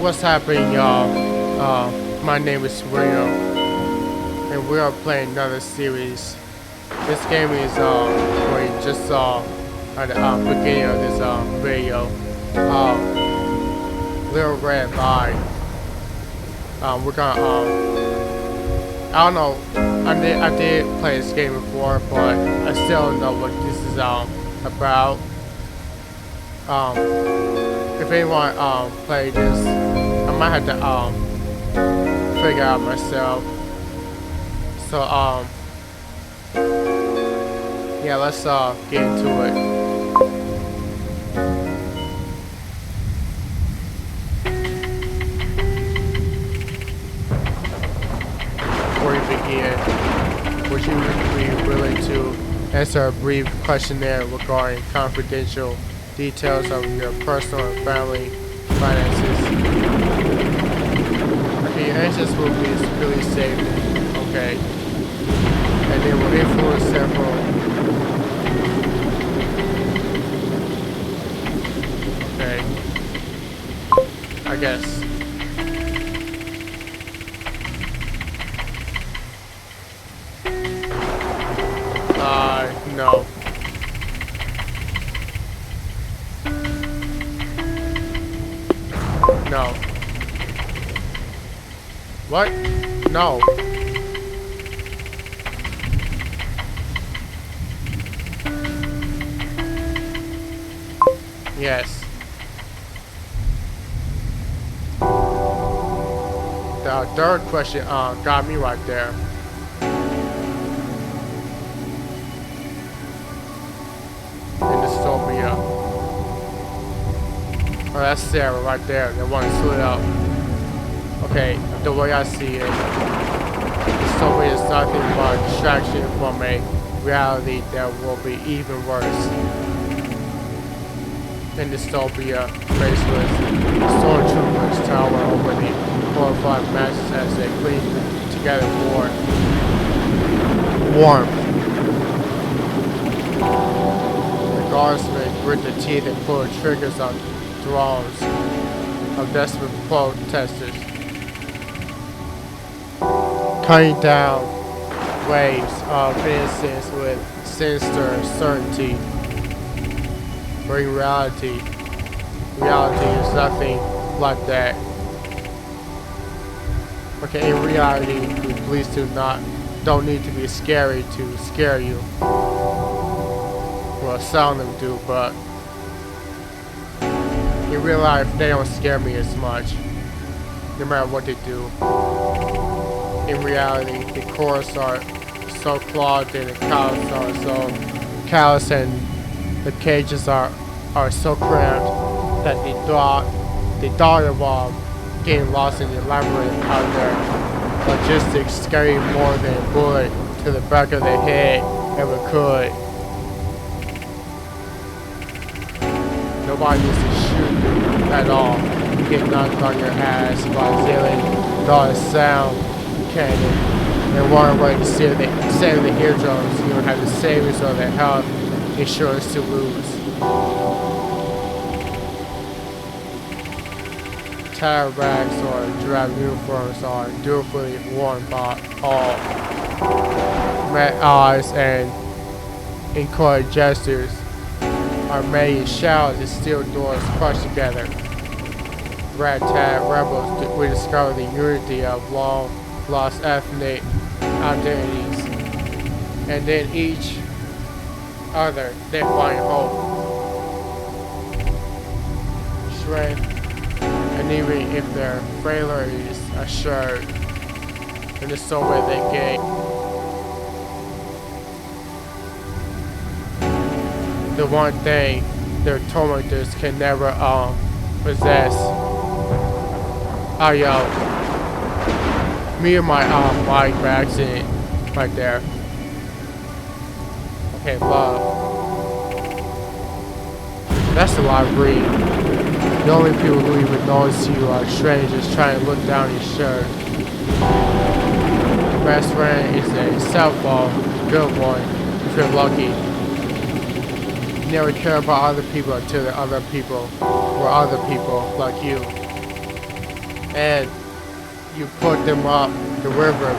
What's happening, y'all? My name is William, and we are playing another series. This game is what you just saw at the beginning of this video. Little Red Light. We're gonna I don't know. I did play this game before, but I still don't know what this is about. If anyone played this, I might have to figure out myself. So yeah, let's get into it. Before we begin, would you be willing to answer a brief questionnaire regarding confidential details of your personal and family finances? Okay, your answers will be securely saved. Okay. And they will influence several. Okay. I guess. No. No. What? No. Yes. The third question got me right there. In dystopia. Oh, that's Sarah right there. The one slid up. Okay, the way I see it, dystopia is nothing but a distraction from a reality that will be even worse. In dystopia, faceless stormtroopers tower over the horrified masses as they cling together for warmth. The guardsmen grit their teeth and pull the triggers on drones of desperate protesters, cutting down waves of innocence with sinister certainty. But in reality is nothing like that. Okay, in reality, the police don't need to be scary to scare you. Well, some of them do, but in real life, they don't scare me as much, no matter what they do. In reality, the cores are so clogged and the cows are so callous and the cages are so cramped that the thought of getting lost in the labyrinth out there logistics scary more than a bullet to the back of the head ever could. Nobody needs to shoot you at all. You get knocked on your ass by zillion dollar sound cannon and run away to save the eardrums. You don't have the savings or the health insurance to lose. Tire rags or drab uniforms are dutifully worn by all. Mad eyes and inchoate gestures are made in showers and steel doors crushed together. Ragtag rebels rediscover the unity of long lost ethnic identities, and then each other they find hope, strength, and even if their failure is assured, in the same way they gain. The one thing their tormentors can never possess. Oh yo, me and my bike by accident right there. Okay, love. That's a lot of breed. The only people who even notice you are strangers trying to look down your shirt. Your best friend is a cell phone, good one, if you're lucky. You never care about other people until the other people were other people like you. and you put them up the river.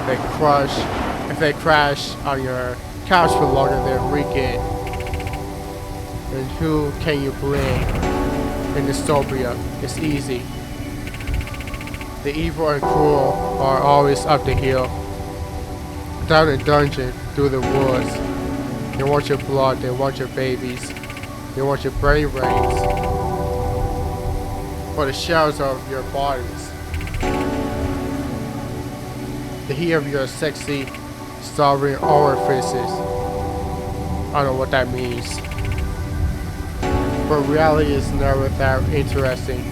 If they crash on your couch for longer than a weekend, then who can you blame in dystopia? It's easy. The evil and cruel are always up the hill, down a dungeon, through the woods. They want your blood, they want your babies, they want your brain rings, or the shells of your bodies. The heat of your sexy, starving orifices. I don't know what that means. But reality is never that interesting.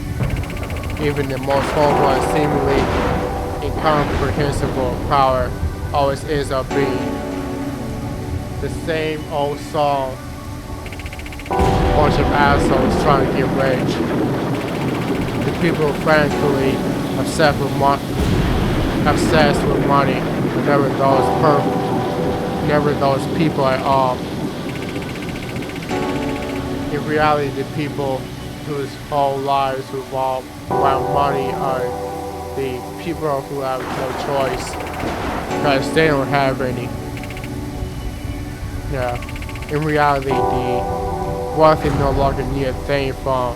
Even the most horrible and seemingly incomprehensible power always ends up being the same old song. A bunch of assholes trying to get rich. The people frankly obsessed with money, but never those people at all. In reality, the people whose whole lives revolve around money are the people who have no choice because they don't have any. Yeah. In reality, the wealthy no longer need a thing from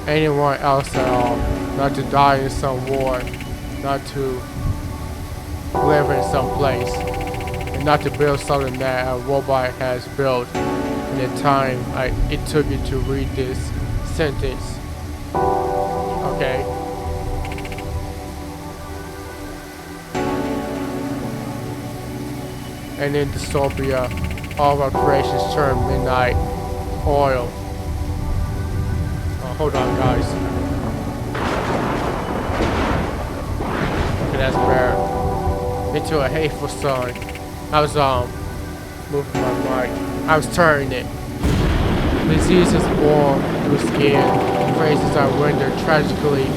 anyone else at all. Not to die in some war, not to live in some place, and not to build something that a robot has built in the time it took you to read this sentence. Okay? And in dystopia, all of our creations turn midnight oil. Hold on, guys. Okay, that's better. Into a hateful sun. I was moving my mic. I was turning it. Diseases born through skin. Phrases are rendered tragically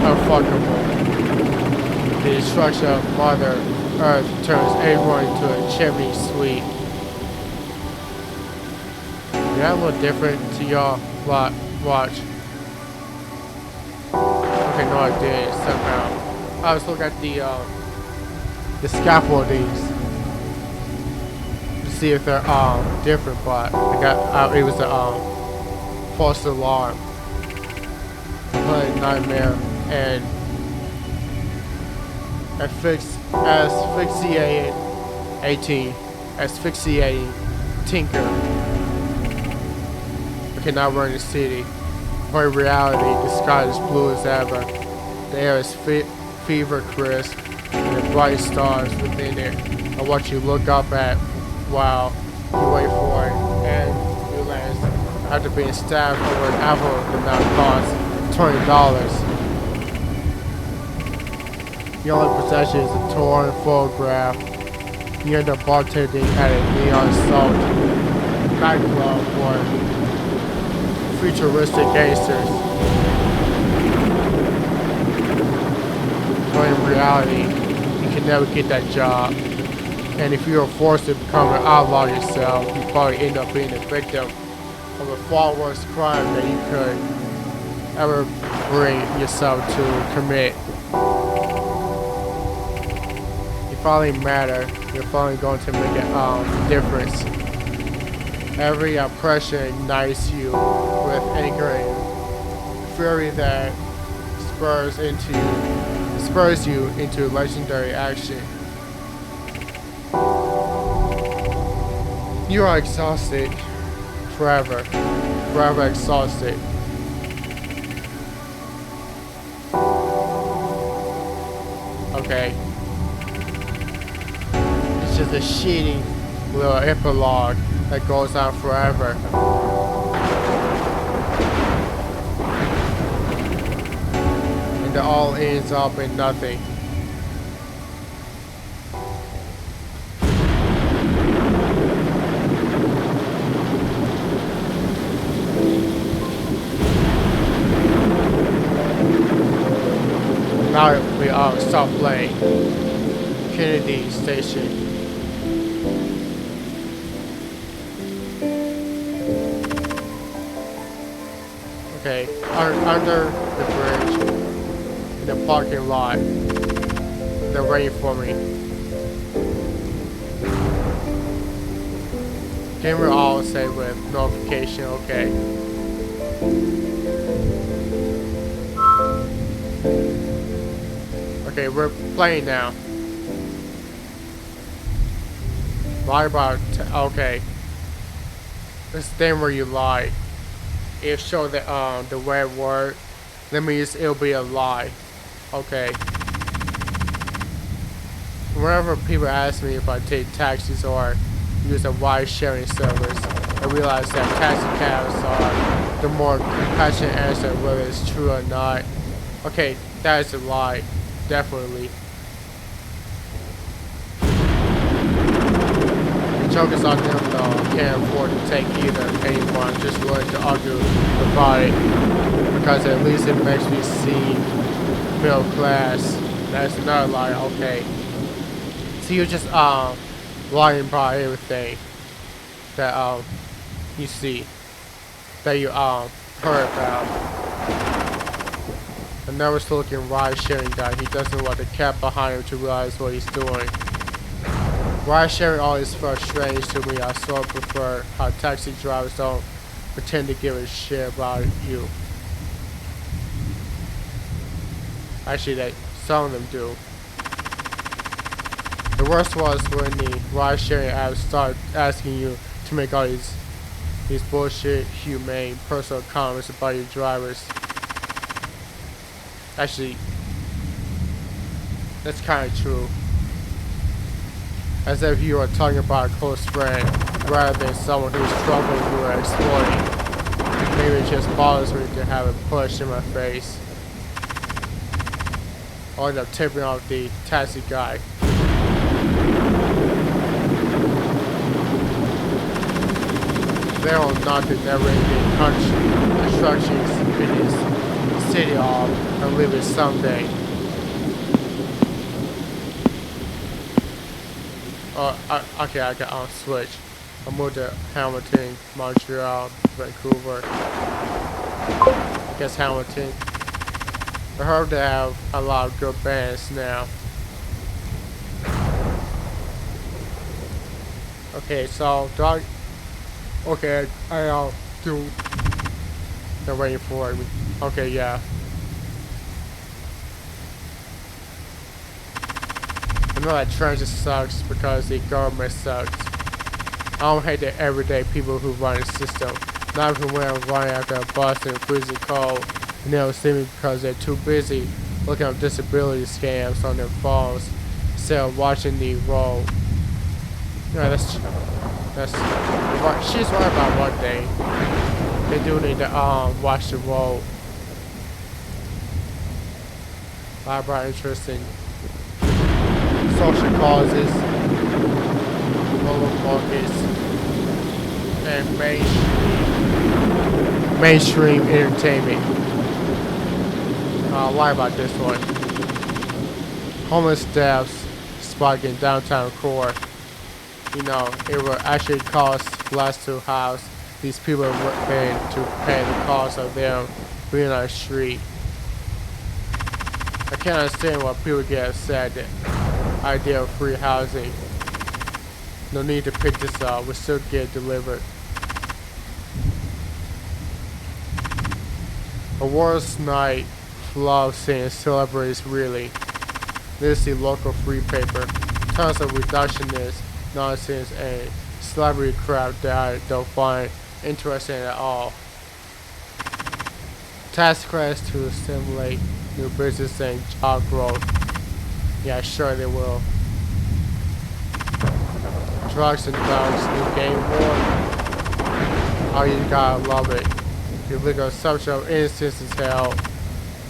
unfuckable. The destruction of Mother Earth turns everyone into a chimney sweep. Is that a little different to y'all? Watch. Okay, no, I did somehow. I was looking at the scaffoldings to see if they're different, but it was a false alarm, a nightmare, and asphyxiating tinker. Okay, now we're in the city. But in reality, the sky is blue as ever. The air is fever crisp, and the bright stars within it are what you look up at while you wait for an ambulance after being stabbed over an apple that now costs $20. Your only possession is a torn photograph. You end up bartending at a neon salt nightclub for futuristic gangsters. But in reality, you can never get that job. And if you are forced to become an outlaw yourself, you probably end up being a victim of a far worse crime that you could ever bring yourself to commit. You finally matter. You're finally going to make a difference. Every oppression ignites you with anger and fury that spurs you into legendary action. You are exhausted, forever exhausted. Okay. It's just a shitty little epilogue that goes on forever. And it all ends up in nothing. Now we stop playing. Kennedy Station. Okay. Okay, under the bridge, in the parking lot. They're waiting for me. Game will all say with notification, okay. Okay, we're playing now. Lie about, okay. This thing where you lie. It show the red word. That means it'll be a lie. Okay. Whenever people ask me if I take taxis or use a ride sharing service, I realize that taxi cabs are the more compassionate answer whether it's true or not. Okay, that is a lie. Definitely. The joke is on them though. Can't afford to take either anymore. I'm just willing to argue about it because at least it makes me seem middle class. That's another lie. Okay. So you're just lying about everything that you see, that you heard about. A nervous looking ride sharing guy. He doesn't want the cab behind him to realize what he's doing. Ride sharing always felt strange to me. I sort of prefer how taxi drivers don't pretend to give a shit about you. Actually, some of them do. The worst was when the ride-sharing apps start asking you to make all these bullshit, humane, personal comments about your drivers. Actually, that's kind of true. As if you were talking about a close friend, rather than someone who's struggling you are exploiting. Maybe it just bothers me to have it pushed in my face. I'll end up tipping off the taxi guy. They will knock the never-ending constructions in his city off and leave it someday. Okay, I can switch. I'll move to Hamilton, Montreal, Vancouver. I guess Hamilton. I heard they have a lot of good bands now. Okay, so dog. Okay, I'll do. They're waiting for me. Okay, yeah. I know that transit sucks because the government sucks. I don't hate the everyday people who run the system. Not even when I'm running after a bus in freezing cold and they don't see me because they're too busy looking up disability scams on their phones instead of watching the road. Yeah, that's she's right about one thing. They do need to watch the road. A lot about interesting social causes, local markets, and mainstream entertainment. I'll lie about this one. Homeless deaths spike in downtown core. You know, it will actually cost less to house these people than to pay the cost of them being on the street. I can't understand why people get upset at the idea of free housing. No need to pick this up, we still get it delivered. Awards night love seeing celebrities really. This is the local free paper. Tons of reductionist nonsense and celebrity crap that I don't find interesting at all. Tax credits to stimulate new business and job growth. Yeah, sure they will. Drugs and thugs, new game war. Oh, you gotta love it. The legal assumption of innocence is held.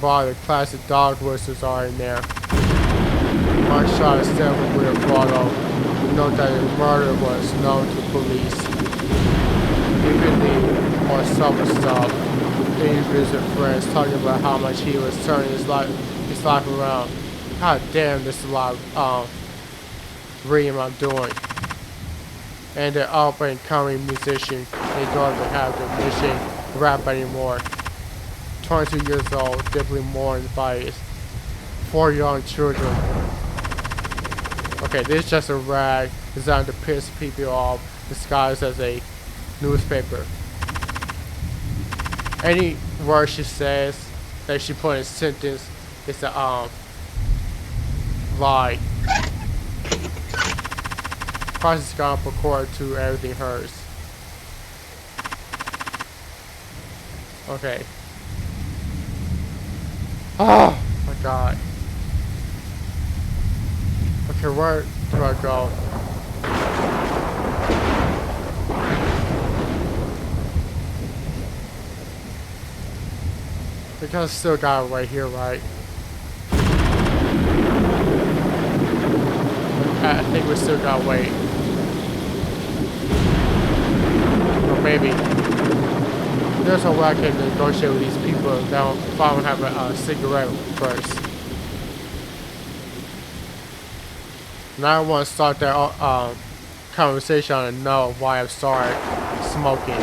Bar the classic dog whistles are in there. One shot is still with a bottle. Note that the murder was known to police. Even the more subtle stuff. He visit friends talking about how much he was turning his life around. God damn, this is a lot of reading I'm doing. And the up and coming musician, they don't have the mission to rap anymore. 22 years old, deeply mourned by his 4 young children. Okay, this is just a rag designed to piss people off, disguised as a newspaper. Any word she says that she put in a sentence is a lie. Price is gone per quarter to everything hers. Okay. Oh my god. Okay, where do I go? Because I still got it right here, right? I think we still gotta wait. Or maybe there's a way I can negotiate with these people that don't have a cigarette first. Now I want to start that conversation and know why I've started smoking.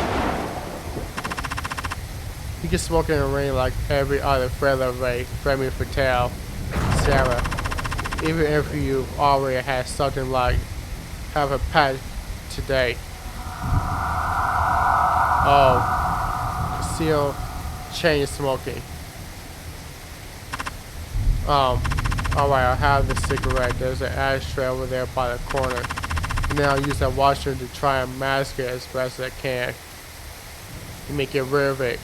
You can smoke in the rain like every other fellow Ray, Framing Fatale, Sarah. Even if you already had something like have a pet today. Oh, still chain smoking. Alright, I'll have the cigarette. There's an ashtray over there by the corner. And then I'll use that washer to try and mask it as best as I can. And make it rid of it.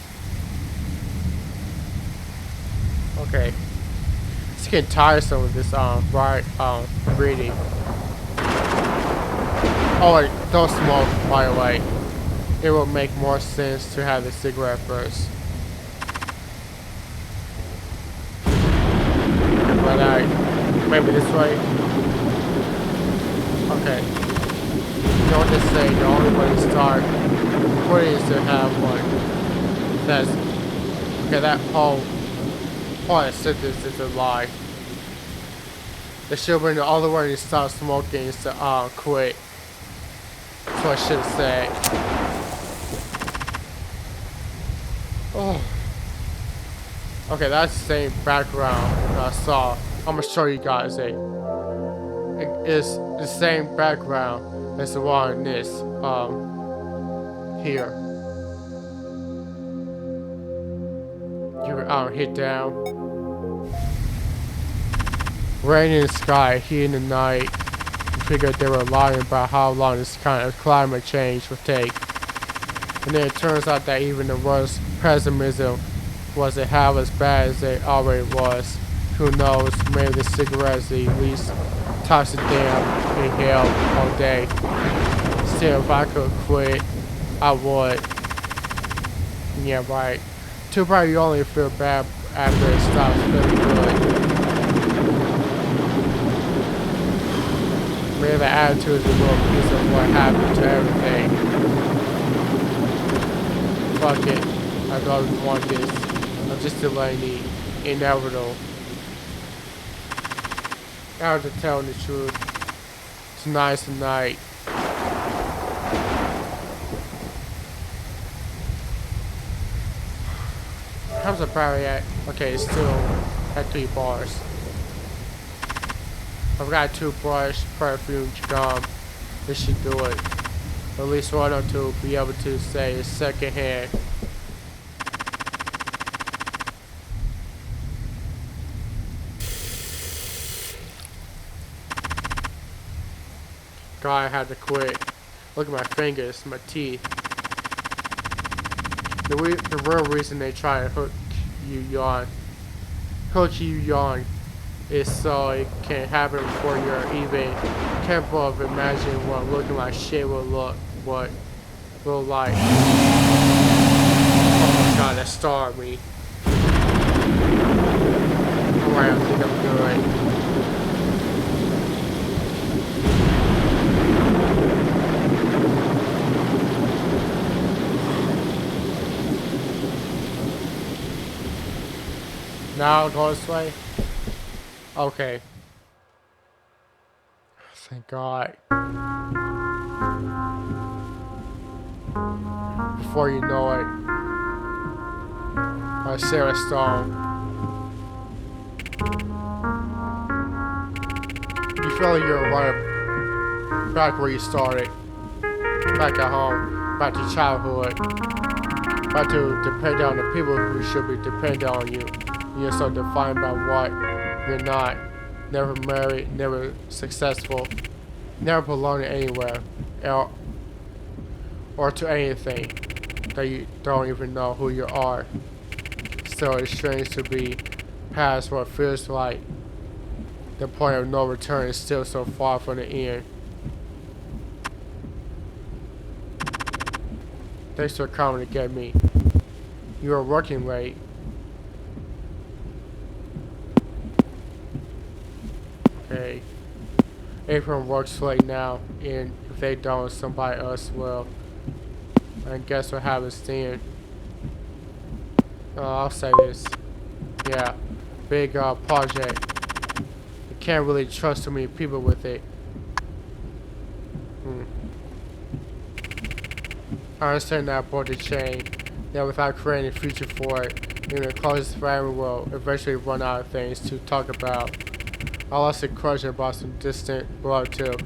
Okay. It's getting tiresome with this reading. Oh wait, don't smoke, by the way. It will make more sense to have the cigarette first. But maybe this way. Okay. You know what they say, the only way to start quitting is to have one. That's okay, that whole part of the sentence is a lie. The children, the only way to stop smoking is to quit. That's what I should have said. Oh. Okay, that's the same background I saw. I'm gonna show you guys it. It's the same background as the one in this here. You hit down. Rain in the sky, heat in the night. You figured they were lying about how long this kind of climate change would take. And then it turns out that even the worst pessimism wasn't half as bad as it already was. Who knows, maybe the cigarettes the least toxic damn inhaled all day. Still, if I could quit, I would. Yeah, right. Too bad you only feel bad after it stops feeling good. Maybe the attitude is a little piece of what happened to everything. Fuck it. I don't want this. I'm just delaying the inevitable. Out to tell the truth. Tonight's the night. How's the battery at? Okay, it's still at 3 bars. I've got toothbrush, perfume, gum. This should do it. At least one or two be able to say it's secondhand. God, I had to quit. Look at my fingers, my teeth. The real reason they try to hook you young is so it can happen before you're even capable of imagining what looking like shit will look like. Oh my god, that startled me. Alright, I think I'm good. Now I'll go this way? Okay. Thank God. Before you know it. or Sarah Stone. You feel like you're right back where you started, back at home, back to childhood, back to depend on the people who should be dependent on you. You're so defined by what you're not. Never married, never successful, never belonging anywhere, or to anything that you don't even know who you are. Still, it's strange to be past what feels like the point of no return is still so far from the end. Thanks for coming to get me. You are working late. Okay. Everyone works late now, and if they don't, somebody else will. And guess what happens then? I'll say this. Yeah, big project. You can't really trust too many people with it. I understand that about the chain. That without creating a future for it, even the closest family will eventually run out of things to talk about. I lost a crush about some distant relative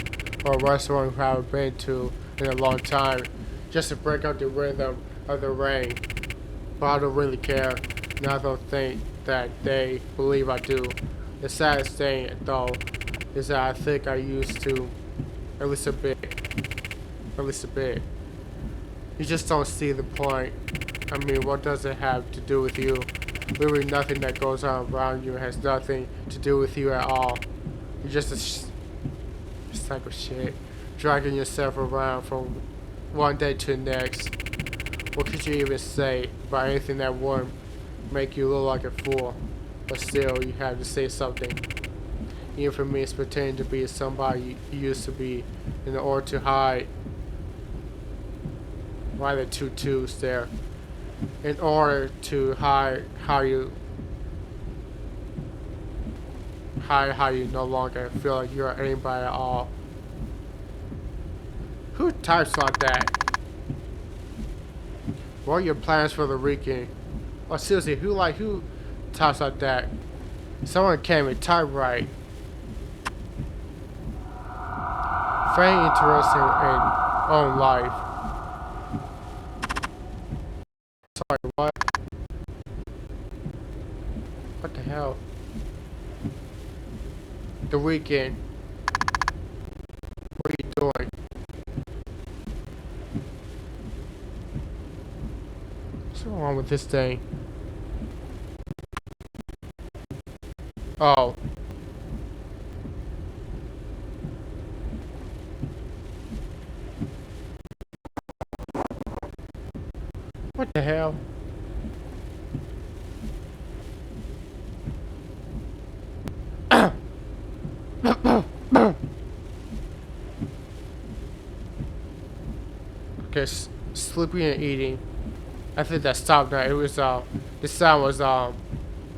or a restaurant who I haven't been to in a long time, just to break up the rhythm of the rain. But I don't really care, and I don't think that they believe I do. The saddest thing, though, is that I think I used to, at least a bit. At least a bit. You just don't see the point. I mean, what does it have to do with you? Literally nothing that goes on around you has nothing to do with you at all. You're just a sack of shit, dragging yourself around from one day to the next. What could you even say about anything that wouldn't make you look like a fool? But still, you have to say something. Even for me, it's pretending to be somebody you used to be in order to hide. Why the two twos there? In order to hide how you no longer feel like you're anybody at all. Who types like that? What are your plans for the weekend? Oh, seriously, who types like that? Someone can't even type right. Very interesting in own life. Sorry, what? What the hell? The weekend. What are you doing? What's wrong with this thing? Oh. What the hell? Okay, sleeping and eating. I think that stopped now. It was the sound was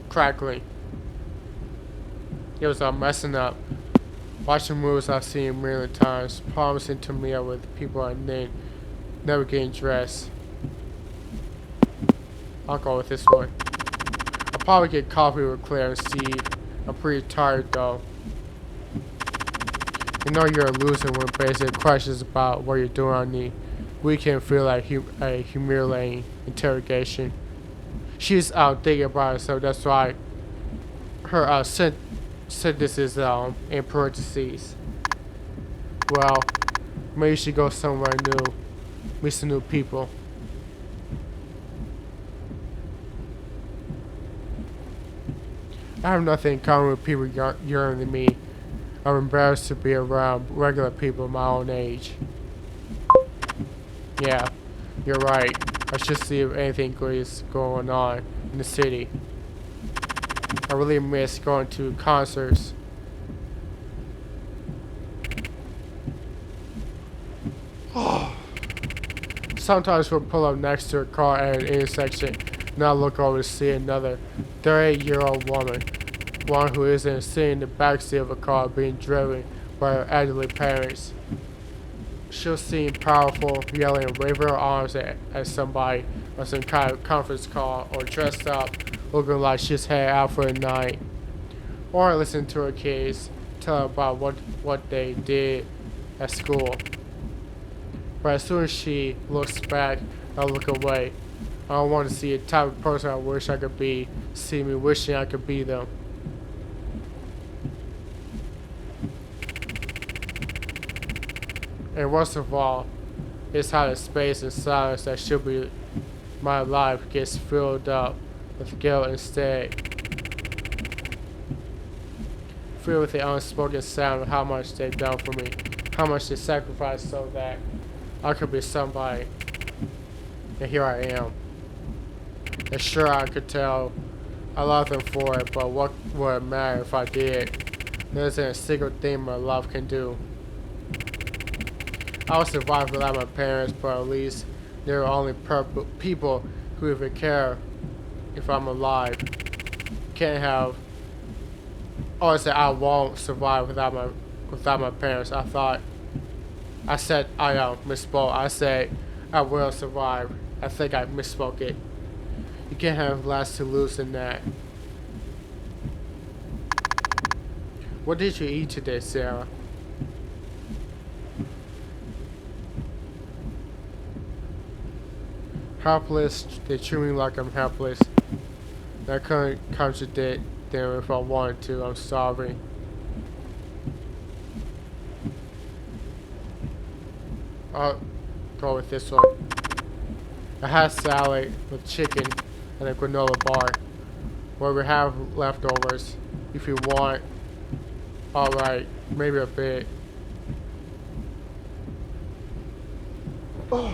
crackling. It was messing up. Watching movies I've seen a million times, promising to meet up with people and then never getting dressed. I'll go with this one. I'll probably get coffee with Claire and Steve. I'm pretty tired though. You know you're a loser when basic questions about what you're doing on the weekend feel like a humiliating interrogation. She's thinking about it, so that's why her sentence is in parentheses. Well, maybe you should go somewhere new, meet some new people. I have nothing in common with people younger than me. I'm embarrassed to be around regular people my own age. Yeah, you're right. I should see if anything good is going on in the city. I really miss going to concerts. Sometimes we'll pull up next to a car at an intersection, and I'll look over to see another 38-year-old woman. One who isn't sitting in the backseat of a car being driven by her elderly parents. She'll seem powerful, yelling and waving her arms at somebody, or some kind of conference call, or dressed up looking like she's headed out for the night, or listen to her kids tell her about what they did at school. But as soon as she looks back, I look away. I don't want to see the type of person I wish I could be, see me wishing I could be them. And worst of all, it's how the space and silence that should be my life gets filled up with guilt instead. Filled with the unspoken sound of how much they've done for me, how much they sacrificed so that I could be somebody. And here I am. And sure, I could tell I love them for it, but what would it matter if I did? There isn't a single thing my love can do. I'll survive without my parents, but at least they're only people who even care if I'm alive. Can't have. Oh, I said I won't survive without my parents. I said I misspoke. I said I will survive. I think I misspoke it. You can't have less to lose than that. What did you eat today, Sarah? Helpless. They treat me like I'm helpless. That couldn't contradict them if I wanted to. I'm sorry. I'll go with this one. I had salad with chicken and a granola bar. Where we have leftovers. If you want. Alright, maybe a bit. Oh.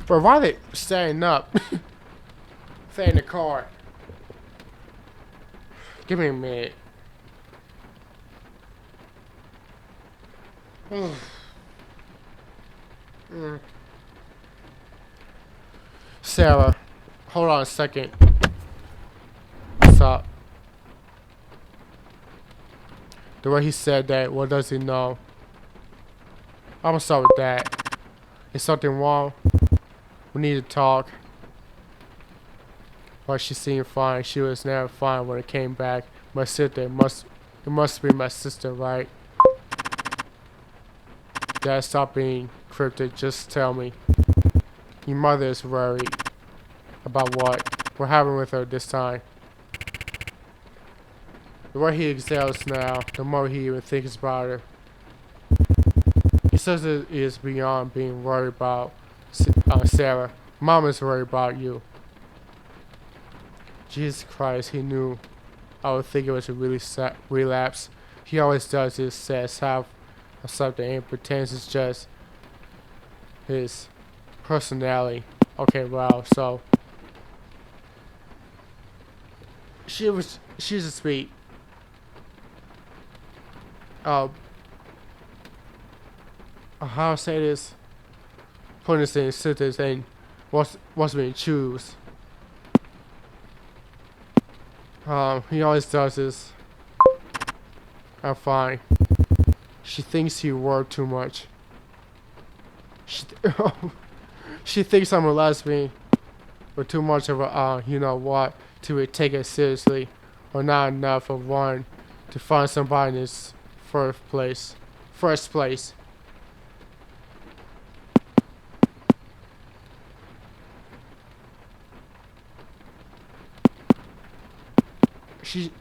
But why are they standing up? Stay in the car. Give me a minute. Sarah, hold on a second. What's up? The way he said that, what does he know? I'm gonna start with that. Is something wrong? We need to talk. But she seemed fine. She was never fine when it came back. My sister it must be my sister, right? Dad, stop being cryptic. Just tell me. Your mother is worried. About what? What happened with her this time? The way he exhales now, the more he even thinks about her. He says it is beyond being worried about Sarah. Mom is worried about you. Jesus Christ, he knew I would think it was a really relapse. He always does this, says half of something and pretends it's just his personality. Okay, wow, so she's a sweet how I say this, putting this in sentence and what's being choose. He always does this. I'm fine. She thinks you work too much. She thinks I'm a lesbian, or too much of a you know what, to take it seriously, or not enough of one to find somebody in his first place.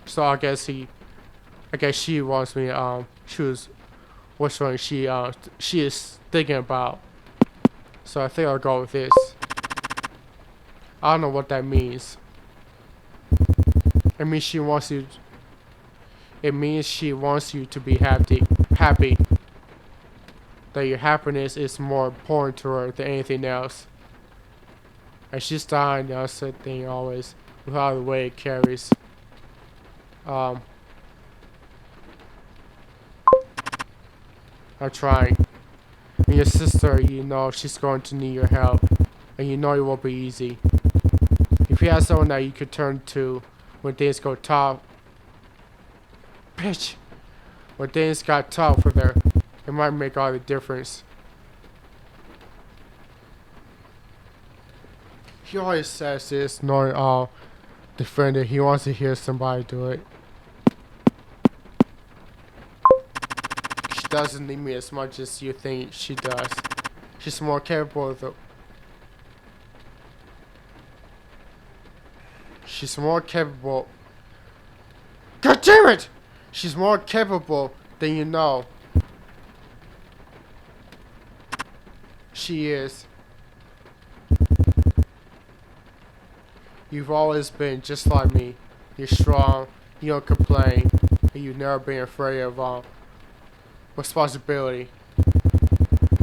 So I guess she wants me choose which one she is thinking about. So I think I'll go with this. I don't know what that means. It means she wants you. It means she wants you to be happy. That your happiness is more important to her than anything else. And she's dying. That's the thing always. With how the way it carries. I'm trying. And your sister, you know, she's going to need your help. And you know it won't be easy. If you have someone that you could turn to when things go tough. Bitch! When things got tough with her. It might make all the difference. He always says this, knowing all defender. He wants to hear somebody do it. She doesn't need me as much as you think she does. She's more capable of the. She's more capable. God damn it! She's more capable than you know. She is. You've always been just like me. You're strong, you don't complain, and you've never been afraid of responsibility.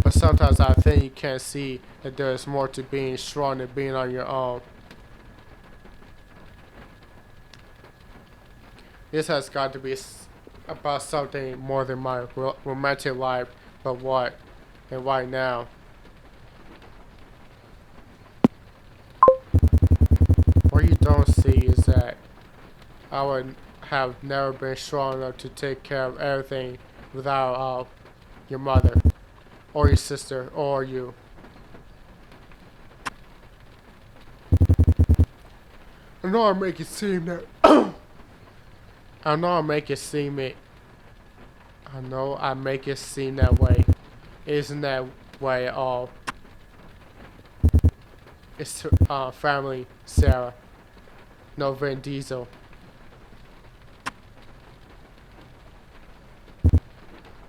But sometimes I think you can't see that there's more to being strong than being on your own. This has got to be about something more than my romantic life, but what? And why now? What you don't see is that I would have never been strong enough to take care of everything without your mother, or your sister, or you. I know I make it seem that I know I make it seem it. I know I make it seem that way. It isn't that way at all. It's family, Sarah. No Vin Diesel.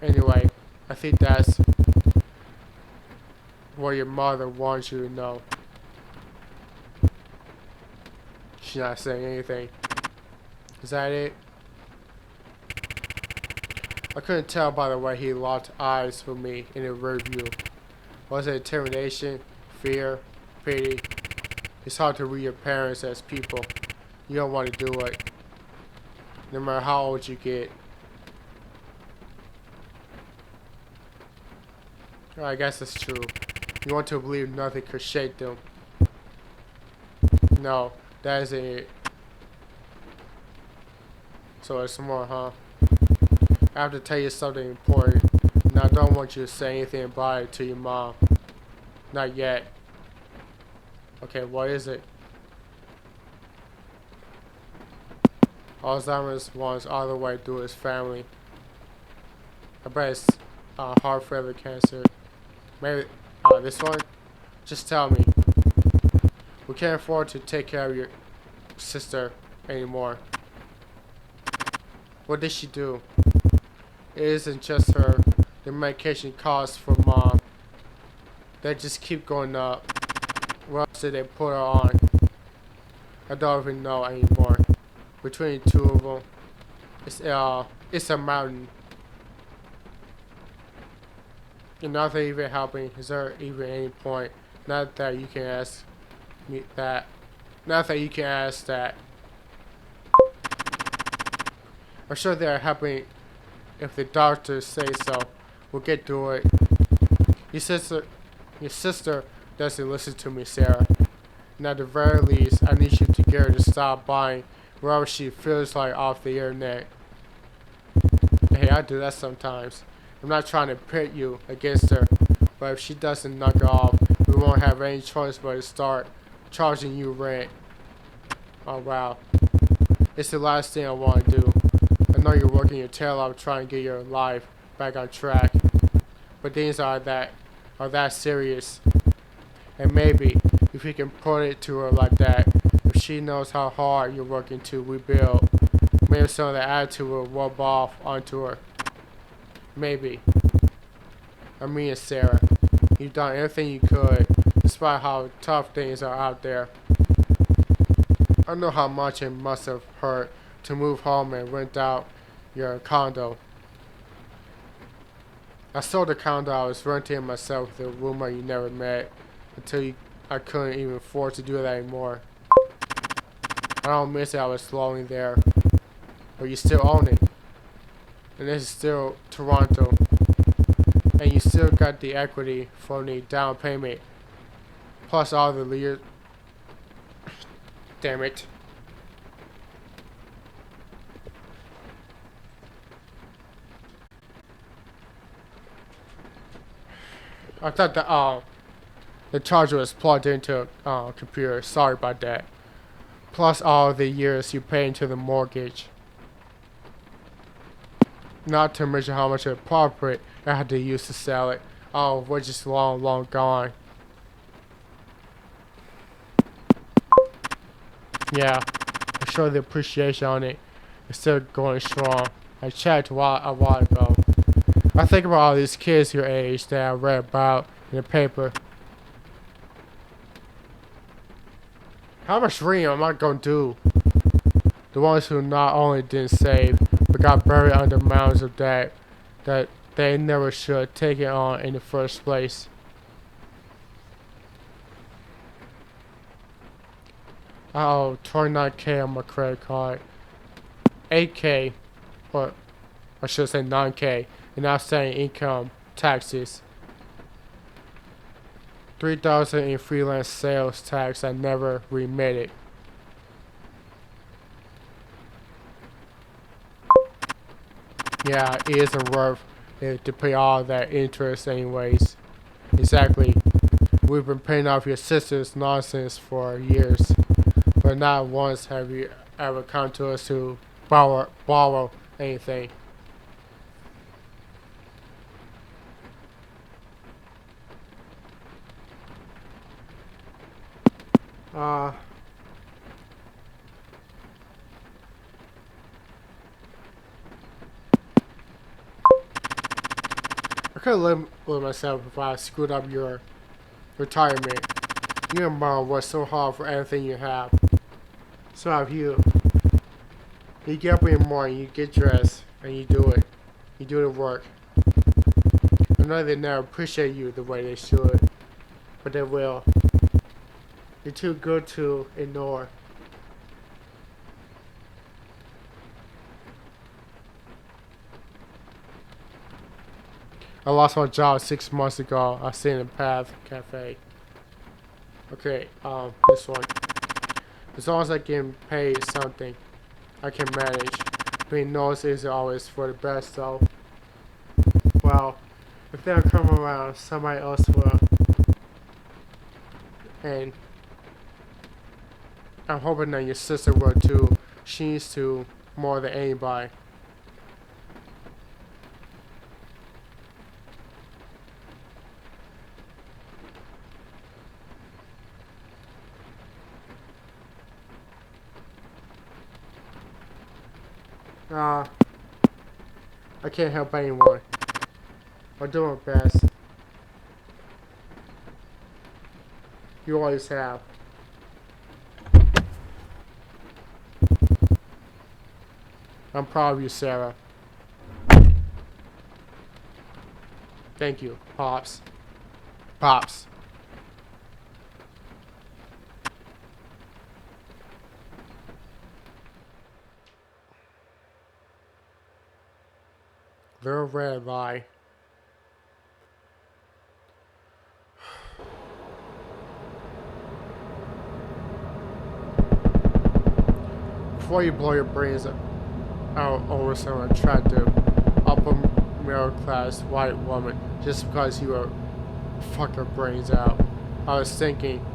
Anyway, I think that's what your mother wants you to know. She's not saying anything. Is that it? I couldn't tell by the way he locked eyes with me in the rear view. Was it intimidation, fear, pity? It's hard to read your parents as people. You don't want to do it, no matter how old you get. I guess it's true. You want to believe nothing could shake them. No, that isn't it. So there's more, huh? I have to tell you something important, and I don't want you to say anything about it to your mom. Not yet. Okay, what is it? Alzheimer's runs all the way through his family. I bet it's heart failure cancer. Maybe this one? Just tell me. We can't afford to take care of your sister anymore. What did she do? It isn't just her. The medication costs for mom. They just keep going up. What else did they put her on? I don't even know anymore. Between the two of them, it's a mountain. And nothing even helping. Is there even any point? Not that you can ask me that. Not that you can ask that. I'm sure they're helping if the doctors say so. We'll get through it. Your sister doesn't listen to me, Sarah. And at the very least, I need you to get her to stop buying whatever she feels like off the internet. Hey, I do that sometimes. I'm not trying to pit you against her, but if she doesn't knock it off, we won't have any choice but to start charging you rent. Oh wow. It's the last thing I want to do. I know you're working your tail off trying to get your life back on track, but things are that serious. And maybe if you can put it to her like that, if she knows how hard you're working to rebuild, maybe some of the attitude will rub off onto her. Maybe. I mean, Sarah, you've done everything you could, despite how tough things are out there. I know how much it must have hurt to move home and rent out your condo. I sold the condo I was renting myself with a roommate you never met until I couldn't even afford to do that anymore. I don't miss it, I was slowly there. But you still own it. And this is still Toronto. And you still got the equity from the down payment. Plus all the years. Damn it. I thought the charger was plugged into a computer. Sorry about that. Plus all the years you pay into the mortgage. Not to mention how much of the profit I had to use to sell it. Oh, which is long, long gone. Yeah, I show the appreciation on it. It's still going strong. I checked a while ago. I think about all these kids your age that I read about in the paper. How much reading am I gonna do? The ones who not only didn't save, but got buried under mountains of debt that they never should take it on in the first place. I owe 29K on my credit card. 8K, or I should say 9K, in outstanding income taxes. 3,000 in freelance sales tax I never remitted. Yeah, it isn't worth it to pay all that interest anyways. Exactly. We've been paying off your sister's nonsense for years, but not once have you ever come to us to borrow anything. I could live with myself if I screwed up your retirement. You and mom worked so hard for everything you have. So have you. You get up in the morning, you get dressed, and you do it. You do the work. I know they never appreciate you the way they should, but they will. You're too good to ignore. I lost my job 6 months ago. I stay in the Path Cafe. Okay, this one. As long as I can pay something, I can manage. Being noticed isn't always for the best, though. Well, if they don't come around, somebody else will. And I'm hoping that your sister will too. She needs to more than anybody. I can't help anyone. I'll do my best. You always have. I'm proud of you, Sarah. Thank you, Pops. Pops. Little red lie. Before you blow your brains out over some attractive, upper middle class white woman just because you were fuck her brains out, I was thinking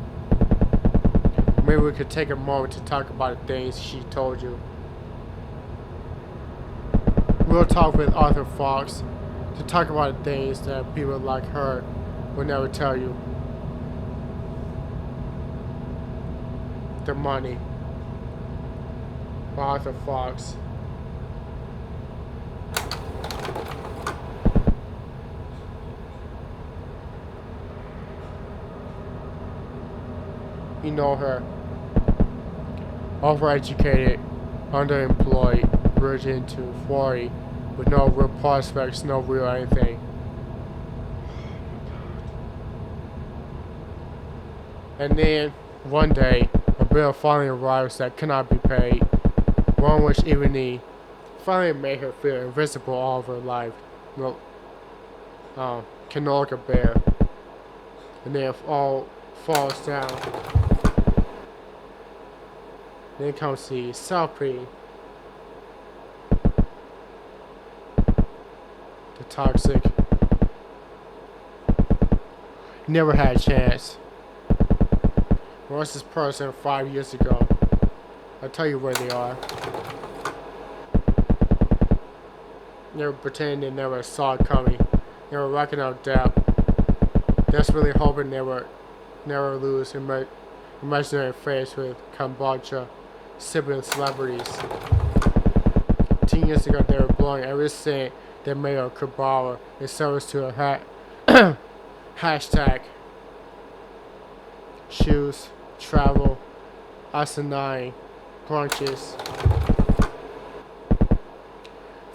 maybe we could take a moment to talk about the things she told you. We'll talk with Arthur Fox to talk about the things that people like her will never tell you. The money. Arthur Fox. You know her. Overeducated, underemployed, virgin to 40, with no real prospects, no real anything. And then, one day, a bill finally arrives that cannot be paid. One which even he finally made her feel invisible all of her life. Can no longer bear. And then it all falls down. Then comes the self-pity. The toxic. Never had a chance. Where's this person 5 years ago? I'll tell you where they are. They were pretending they never saw it coming. They were racking out debt. Desperately hoping they would never lose imaginary face with Cambodia sibling celebrities. 10 years ago, they were blowing every cent they made on Kabbalah in service to a hashtag. Shoes, travel, asinine, brunches.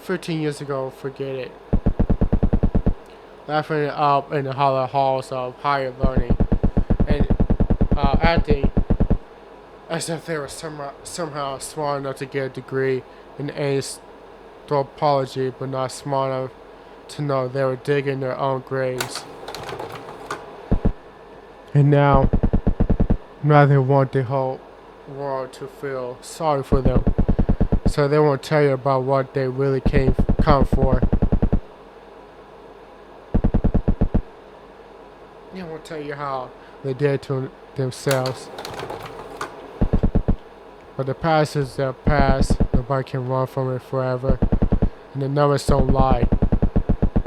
15 years ago, forget it. Laughing it up in the hollow halls of higher learning and acting as if they were somehow smart enough to get a degree in anthropology, but not smart enough to know they were digging their own graves. And now they want the whole world to feel sorry for them, so they won't tell you about what they really come for. They won't tell you how they did to themselves. But the past is their past. Nobody can run from it forever, and the numbers don't lie.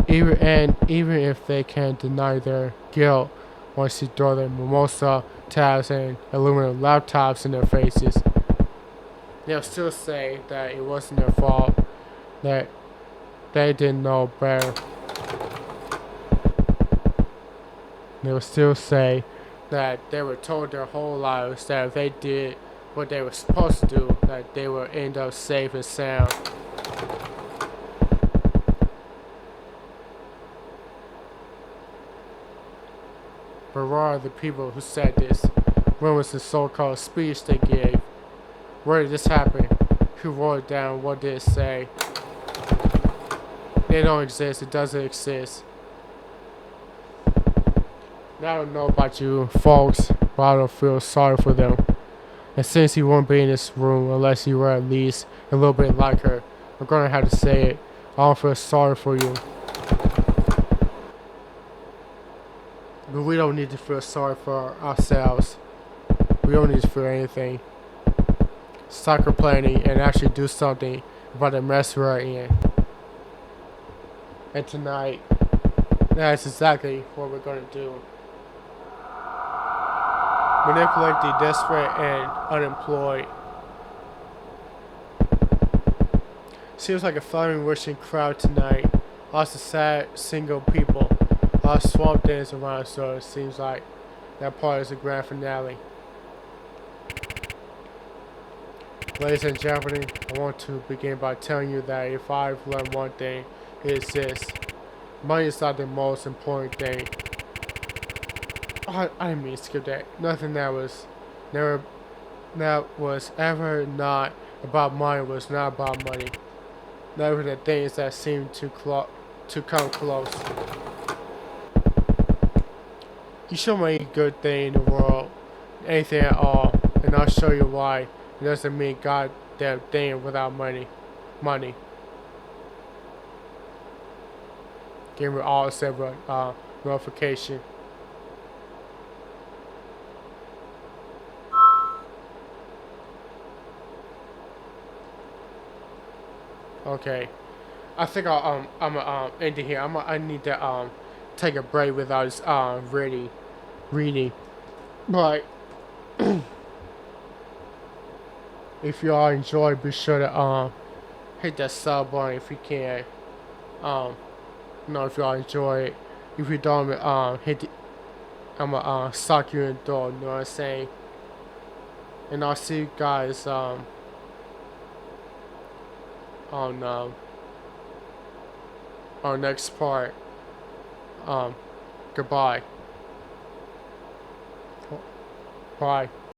Even if they can't deny their guilt once you throw their mimosa tabs and aluminum laptops in their faces, they'll still say that it wasn't their fault, that they didn't know better. They will still say that they were told their whole lives that if they did what they were supposed to do, that they would end up safe and sound. But where are the people who said this? When was the so-called speech they gave? Where did this happen? Who wrote it down? What did it say? They don't exist. It doesn't exist. Now, I don't know about you folks, but I don't feel sorry for them. And since you won't be in this room unless you were at least a little bit like her, I'm gonna have to say it. I don't feel sorry for you. But we don't need to feel sorry for ourselves. We don't need to feel anything. Stop complaining and actually do something about the mess we're in. And tonight, that's exactly what we're gonna do. Manipulate the desperate and unemployed. Seems like a flowering wishing crowd tonight. Lots of sad single people. Lots of swamp dancers around, so it seems like that part is the grand finale. Ladies and gentlemen, I want to begin by telling you that if I've learned one thing, it is this. Money is not the most important thing. I didn't mean to skip that. Nothing that was ever not about money was not about money. Not even the things that seem to come close. You show me any good thing in the world, anything at all, and I'll show you why it doesn't mean goddamn thing without money. Give me all separate notification. Okay, I think I'm end it here. I need to take a break without this reading. But if y'all enjoy, be sure to hit that sub button if you can. If y'all enjoy it. If you don't, I'ma sock you in the door. You know what I'm saying? And I'll see you guys on our next part. Goodbye. Bye.